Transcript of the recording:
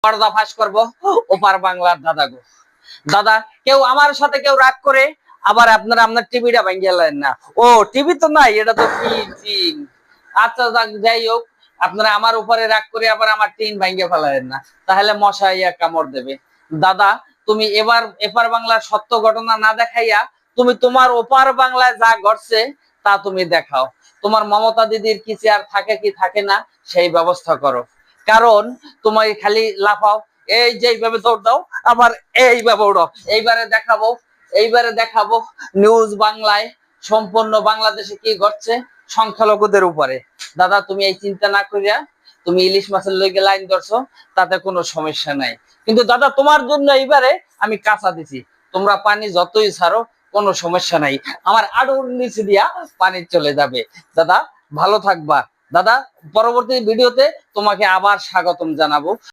পর্দা ফাঁস করবো ওপার বাংলার দাদা গো। দাদা কেউ আমার সাথে কেউ রাগ করে আবার আপনারা আপনার টিভিটা ভাঙিয়ে নেন না। ও টিভি তো নাই, এটা তো টিন। আচ্ছা যাই হোক, আপনারা আমার উপরে রাগ করে আবার আমার টিন ভাঙিয়ে ফেলায়েন না, তাহলে মশা ইয়া কামড় দেবে। দাদা তুমি এবার এপার বাংলার সত্য ঘটনা না দেখাইয়া তুমি তোমার ওপার বাংলায় যা ঘটছে তা তুমি দেখাও। তোমার মমতা দিদির কি চেয়ার থাকে কি থাকে না সেই ব্যবস্থা করো, কারণ তোমার খালি লাফাও, এই যে এইভাবে দৌড় দাও আবার এইভাবে উড়ো। এইবারে দেখাবো নিউজ বাংলায় সম্পূর্ণ বাংলাদেশে কি ঘটছে সংখ্যালঘুদের উপরে। দাদা তুমি এই চিন্তা না করিয়া তুমি ইলিশ মাছের লইগে লাইন ধরছো, তাতে কোনো সমস্যা নাই। কিন্তু দাদা তোমার জন্য এইবারে আমি কাঁচা দিছি, তোমরা পানি যতই ছাড়ো কোনো সমস্যা নাই, আমার আড়ুর নিচে দিয়া পানি চলে যাবে। দাদা ভালো থাকবা। দাদা পরবর্তী ভিডিওতে তোমাকে আবার স্বাগতম জানাবো।